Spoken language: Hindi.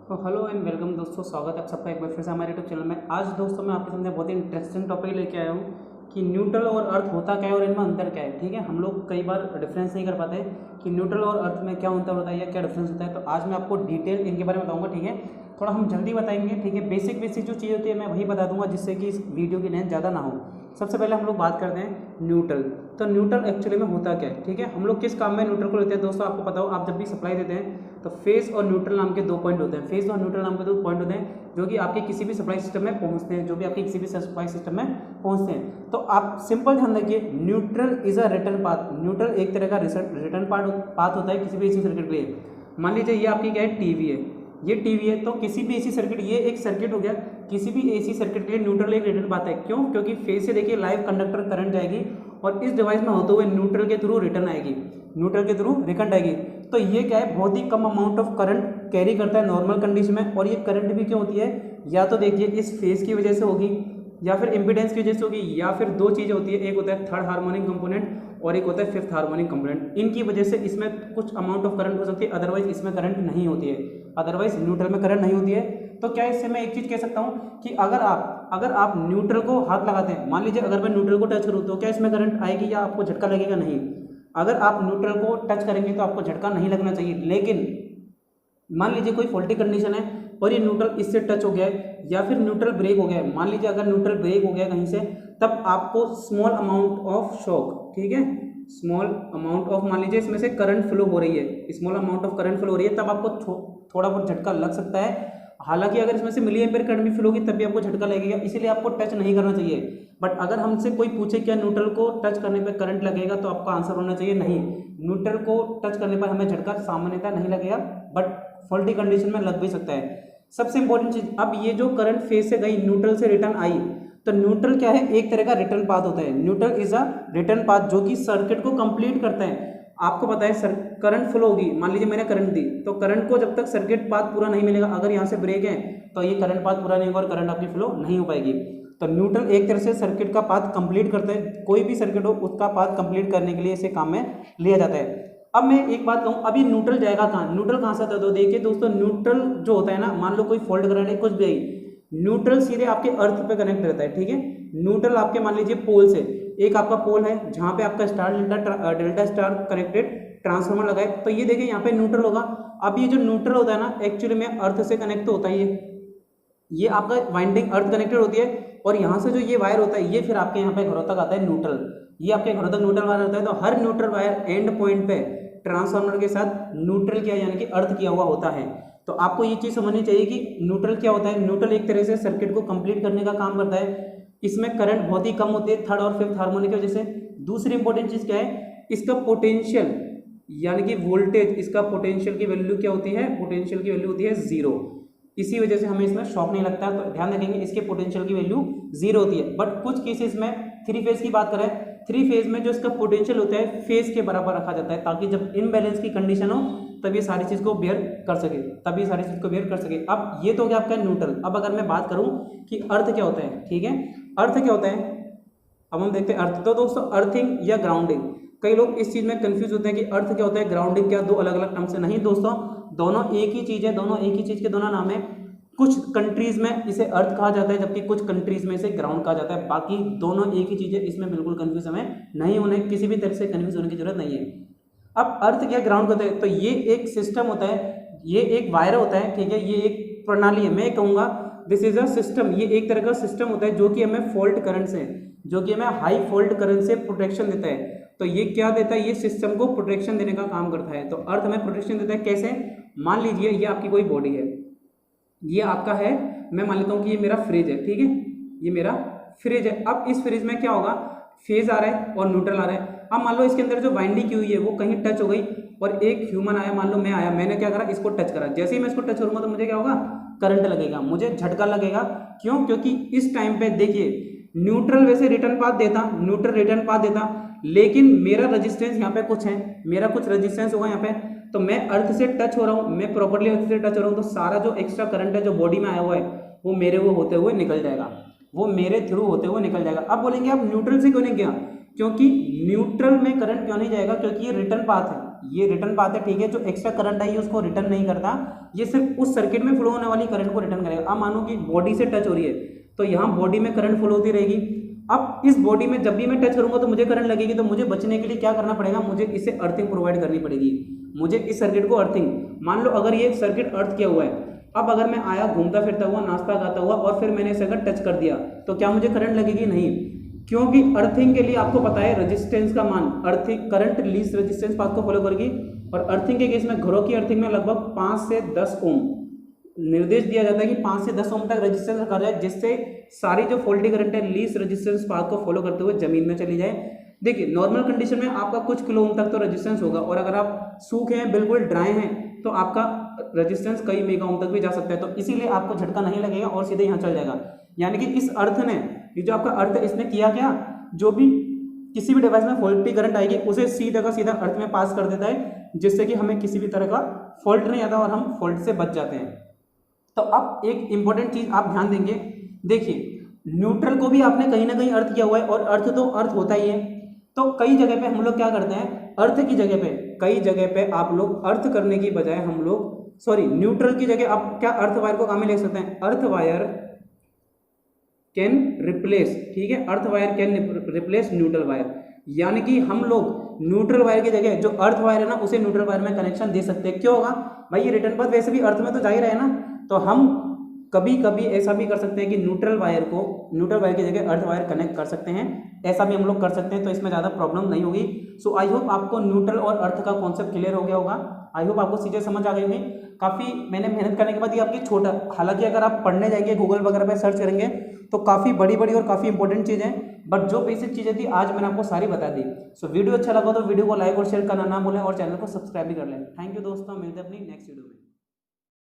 तो हेलो एंड वेलकम दोस्तों, स्वागत है आप सबका एक बार फिर से हमारे यूट्यूब चैनल में। आज दोस्तों मैं आपके सामने बहुत ही इंटरेस्टिंग टॉपिक लेके आया हूँ कि न्यूट्रल और अर्थ होता क्या है और इनमें अंतर क्या है। ठीक है, हम लोग कई बार डिफरेंस नहीं कर पाते कि न्यूट्रल और अर्थ में क्या अंतर होता है या क्या डिफरेंस होता है। तो आज मैं आपको डिटेल इनके बारे में बताऊँगा। ठीक है, थोड़ा हम जल्दी बताएंगे। ठीक है, बेसिक बेसिक जो चीज़ होती है मैं वही बता दूंगा, जिससे कि इस वीडियो की लेंथ ज़्यादा ना हो। सबसे पहले हम लोग बात करते हैं न्यूट्रल। तो न्यूट्रल एक्चुअली में होता क्या है। ठीक है, हम लोग किस काम में न्यूट्रल को लेते हैं दोस्तों, आपको पता हो। आप जब भी सप्लाई देते हैं तो फेज और न्यूट्रल नाम के 2 पॉइंट होते हैं। फेज और न्यूट्रल नाम के 2 पॉइंट होते हैं जो कि आपके किसी भी सप्लाई सिस्टम में पहुंचते हैं, तो आप सिंपल ध्यान रखिए, neutral is a return path. Neutral एक तरह का रिटर्न पाथ होता है किसी भी एसी सर्किट के लिए। मान लीजिए ये आपकी क्या है, टीवी है, ये टीवी है, तो किसी भी एसी सर्किट, ये एक सर्किट हो गया, किसी भी एसी सर्किट के लिए न्यूट्रल एक रिटर्न पाथ है। क्यों? क्योंकि फेज से देखिए लाइव कंडक्टर करंट जाएगी और इस डिवाइस में होते हुए न्यूट्रल के थ्रू रिटर्न आएगी, तो ये क्या है, बहुत ही कम अमाउंट ऑफ करंट कैरी करता है नॉर्मल कंडीशन में। और ये करंट भी क्यों होती है, या तो देखिए इस फेज की वजह से होगी, या फिर इम्पीडेंस की वजह से होगी, या फिर दो चीज़ें होती है, एक होता है थर्ड हार्मोनिक कंपोनेंट और एक होता है फिफ्थ हार्मोनिक कंपोनेंट। इनकी वजह से इसमें कुछ अमाउंट ऑफ करंट हो सकती है, अदरवाइज इसमें करंट नहीं होती है, अदरवाइज न्यूट्रल में करंट नहीं होती है। तो क्या इससे मैं एक चीज़ कह सकता हूँ कि अगर आप न्यूट्रल को हाथ लगाते हैं, मान लीजिए अगर मैं न्यूट्रल को टच करूँ तो क्या इसमें करंट आएगी या आपको झटका लगेगा? नहीं। अगर आप न्यूट्रल को टच करेंगे तो आपको झटका नहीं लगना चाहिए। लेकिन मान लीजिए कोई फॉल्टी कंडीशन है और ये न्यूट्रल इससे टच हो गया है या फिर न्यूट्रल ब्रेक हो गया है, मान लीजिए अगर न्यूट्रल ब्रेक हो गया कहीं से, तब आपको स्मॉल अमाउंट ऑफ शॉक, ठीक है, स्मॉल अमाउंट ऑफ, मान लीजिए इसमें से करंट फ्लो हो रही है, small amount of current flow हो रही है, तब आपको थोड़ा बहुत झटका लग सकता है। हालांकि अगर इसमें से मिली एम्पीयर करंट भी फ्लो होगी तब भी आपको झटका लगेगा, इसीलिए आपको टच नहीं करना चाहिए। बट अगर हमसे कोई पूछे क्या न्यूट्रल को टच करने पर करंट लगेगा, तो आपका आंसर होना चाहिए नहीं, न्यूट्रल को टच करने पर हमें झटका सामान्यतः नहीं लगेगा, बट फॉल्टी कंडीशन में लग भी सकता है। सबसे इंपॉर्टेंट चीज, अब ये जो करंट फेज से गई, न्यूट्रल से रिटर्न आई, तो न्यूट्रल क्या है, एक तरह का रिटर्न पाथ होता है। Neutral is a return path जो कि सर्किट को कंप्लीट करता है। आपको पता है करंट फ्लो होगी, मान लीजिए मैंने करंट दी, तो करंट को जब तक सर्किट पाथ पूरा नहीं मिलेगा, अगर यहाँ से ब्रेक है तो ये करंट पाथ पूरा नहीं होगा और करंट आपकी फ्लो नहीं हो पाएगी। तो न्यूट्रल एक तरह से सर्किट का पाथ कंप्लीट करता है, कोई भी सर्किट हो उसका पाथ कंप्लीट करने के लिए इसे काम में लिया जाता है। अब मैं एक बात कहूँ, अभी न्यूट्रल जाएगा कहाँ, न्यूट्रल कहाँ से आता है? तो देखिए दोस्तों, न्यूट्रल जो होता है ना, मान लो कोई फॉल्ट करंट है, कुछ भी आई, न्यूट्रल सीधे आपके अर्थ पे कनेक्ट रहता है। ठीक है, न्यूट्रल आपके मान लीजिए पोल से, एक आपका पोल है जहाँ पे आपका डेल्टा स्टार कनेक्टेड ट्रांसफार्मर लगा है, तो ये देखिए यहाँ पे न्यूट्रल होगा। अब ये जो न्यूट्रल होता है ना, एक्चुअली में अर्थ से कनेक्ट तो होता ही है, ये आपका वाइंडिंग अर्थ कनेक्टेड होती है, और यहाँ से जो ये वायर होता है ये फिर आपके यहाँ पे घरों तक आता है न्यूट्रल, ये आपके घरों तक न्यूट्रल वायर होता है। तो हर न्यूट्रल वायर एंड पॉइंट पे ट्रांसफार्मर के साथ न्यूट्रल किया, यानी कि अर्थ किया हुआ होता है। तो आपको ये चीज़ समझनी चाहिए कि न्यूट्रल क्या होता है। न्यूट्रल एक तरह से सर्किट को कंप्लीट करने का काम करता है, इसमें करंट बहुत ही कम होती है थर्ड और फिफ्थ हार्मोनिक की वजह से। दूसरी इंपॉर्टेंट चीज़ क्या है, इसका पोटेंशियल यानी कि वोल्टेज, इसका पोटेंशियल की वैल्यू क्या होती है, पोटेंशियल की वैल्यू होती है 0। इसी वजह से हमें इसमें शॉक नहीं लगता। तो ध्यान रखेंगे, इसके पोटेंशियल की वैल्यू 0 होती है। बट कुछ केसेस में थ्री फेज की बात करें, थ्री फेज में जो इसका पोटेंशियल होता है फेज के बराबर रखा जाता है, ताकि जब इनबैलेंस की कंडीशन हो तब ये सारी चीज़ को बेयर कर सके, अब ये तो क्या आपका न्यूट्रल। अब अगर मैं बात करूं कि अर्थ क्या होता है, ठीक है, अर्थ क्या होता है, अब हम देखते हैं अर्थ। तो दोस्तों, अर्थिंग या ग्राउंडिंग, कई लोग इस चीज़ में कंफ्यूज होते हैं कि अर्थ क्या होता है, ग्राउंडिंग क्या, दो अलग अलग टर्म्स है। नहीं दोस्तों, दोनों एक ही चीज़ है, दोनों एक ही चीज़ के दोनों नाम है। कुछ कंट्रीज में इसे अर्थ कहा जाता है, जबकि कुछ कंट्रीज में इसे ग्राउंड कहा जाता है। बाकी दोनों एक ही चीज़ है, इसमें बिल्कुल कंफ्यूज हमें नहीं होने, किसी भी तरह से कंफ्यूज होने की जरूरत नहीं है। अब अर्थ क्या ग्राउंड होता है, तो ये एक सिस्टम होता है, ये एक वायर होता है, ठीक है, ये एक प्रणाली है। मैं कहूँगा दिस इज अ सिस्टम, ये एक तरह का सिस्टम होता है जो कि हमें फॉल्ट करंट से, जो कि हमें हाई फॉल्ट करंट से प्रोटेक्शन देता है। तो ये क्या देता है, ये सिस्टम को प्रोटेक्शन देने का काम करता है। तो अर्थ हमें प्रोटेक्शन देता है कैसे, मान लीजिए ये आपकी कोई बॉडी है, ये आपका है, मैं मान लेता हूँ कि ये मेरा फ्रिज है, ठीक है, ये मेरा फ्रिज है। अब इस फ्रिज में क्या होगा, फेज आ रहा है और न्यूट्रल आ रहा है। अब मान लो इसके अंदर जो बाइंडिंग की हुई है वो कहीं टच हो गई और एक ह्यूमन आया, मान लो मैं आया, मैंने क्या करा, इसको टच करा। जैसे ही मैं इसको टच करूंगा तो मुझे क्या होगा, करंट लगेगा, मुझे झटका लगेगा। क्यों? क्योंकि इस टाइम पे देखिए न्यूट्रल वैसे रिटर्न पाथ देता, लेकिन मेरा रेजिस्टेंस यहाँ पे कुछ है, मेरा कुछ रेजिस्टेंस होगा यहाँ पे, तो मैं अर्थ से टच हो रहा हूँ, मैं प्रॉपर्ली अर्थ से टच हो रहा हूँ, तो सारा जो एक्स्ट्रा करंट है जो बॉडी में आया हुआ है वो मेरे वो होते हुए निकल जाएगा, वो मेरे थ्रू होते हुए निकल जाएगा। अब बोलेंगे आप न्यूट्रल से क्यों नहीं गया, क्योंकि न्यूट्रल में करंट क्यों नहीं जाएगा, क्योंकि ये रिटर्न पाथ है। ये रिटर्न पाथ है, ठीक है। जो एक्स्ट्रा करंट आई है उसको रिटर्न नहीं करता, ये सिर्फ उस सर्किट में फ्लो होने वाली करंट को रिटर्न करेगा। अब मानो कि बॉडी से टच हो रही है तो यहाँ बॉडी में करंट फ्लो होती रहेगी। अब इस बॉडी में जब भी मैं टच करूंगा तो मुझे करंट लगेगी, तो मुझे बचने के लिए क्या करना पड़ेगा, मुझे इसे अर्थिंग प्रोवाइड करनी पड़ेगी। मुझे इस सर्किट को अर्थिंग, मान लो अगर ये सर्किट अर्थ किया हुआ है, अब अगर मैं आया घूमता फिरता हुआ, नाश्ता खाता हुआ और फिर मैंने इसे अगर टच कर दिया तो क्या मुझे करंट लगेगी? नहीं, क्योंकि अर्थिंग के लिए आपको पता है रेजिस्टेंस का मान, earthing current least resistance path को फॉलो करेगी। और अर्थिंग के केस में, घरों की अर्थिंग में लगभग 5 से 10 ओम निर्देश दिया जाता है कि 5 से 10 ओम तक रेजिस्टेंस रखा जाए, जिससे सारी जो फॉल्टी करंट है लीस्ट रेजिस्टेंस पाथ को फॉलो करते हुए जमीन में चली जाए। देखिए नॉर्मल कंडीशन में आपका कुछ किलो ओम तक तो रेजिस्टेंस होगा, और अगर आप सूखे हैं, बिल्कुल ड्राई हैं, तो आपका रेजिस्टेंस कई मेगा ओम तक भी जा सकता है। तो इसीलिए आपको झटका नहीं लगेगा और सीधे यहाँ चल जाएगा। यानी कि इस अर्थ ने, ये जो आपका अर्थ है, इसने किया क्या, जो भी किसी भी डिवाइस में फॉल्टी करंट आएगी उसे सीधा का सीधा अर्थ में पास कर देता है, जिससे कि हमें किसी भी तरह का फॉल्ट नहीं आता और हम फॉल्ट से बच जाते हैं। तो अब एक इंपॉर्टेंट चीज आप ध्यान देंगे, देखिए न्यूट्रल को भी आपने कहीं ना कहीं अर्थ किया हुआ है, और अर्थ तो अर्थ होता ही है। तो कई जगह पे हम लोग क्या करते हैं, अर्थ की जगह पे, कई जगह पे आप लोग अर्थ करने की बजाय हम लोग, सॉरी न्यूट्रल की जगह आप क्या अर्थ वायर को काम में ले सकते हैं, अर्थ वायर कैन रिप्लेस, ठीक है, earth wire can replace neutral wire. यानी कि हम लोग न्यूट्रल वायर की जगह जो अर्थ वायर है ना, उसे न्यूट्रल वायर में कनेक्शन दे सकते हैं। क्यों होगा भाई, ये रिटर्न पाथ वैसे भी अर्थ में तो जा ही रहा है ना, तो हम कभी कभी ऐसा भी कर सकते हैं कि न्यूट्रल वायर की जगह अर्थ वायर कनेक्ट कर सकते हैं, ऐसा भी हम लोग कर सकते हैं। तो इसमें ज़्यादा प्रॉब्लम नहीं होगी। सो आई होप आपको न्यूट्रल और अर्थ का कॉन्सेप्ट क्लियर हो गया होगा। आई होप आपको चीज़ें समझ आ गई होगी। काफ़ी मैंने मेहनत करने के बाद ये आपकी छोटा, हालांकि अगर आप पढ़ने जाएंगे गूगल वगैरह पे सर्च करेंगे तो काफ़ी बड़ी बड़ी और काफ़ी इंपॉर्टेंट चीज़ें हैं, बट जो बेसिक चीज़ें थी आज मैंने आपको सारी बता दी। सो वीडियो अच्छा लगा तो वीडियो को लाइक और शेयर करना ना भूलें, और चैनल को सब्सक्राइब भी कर लें। थैंक यू दोस्तों, मिलते हैं अपनी नेक्स्ट वीडियो में।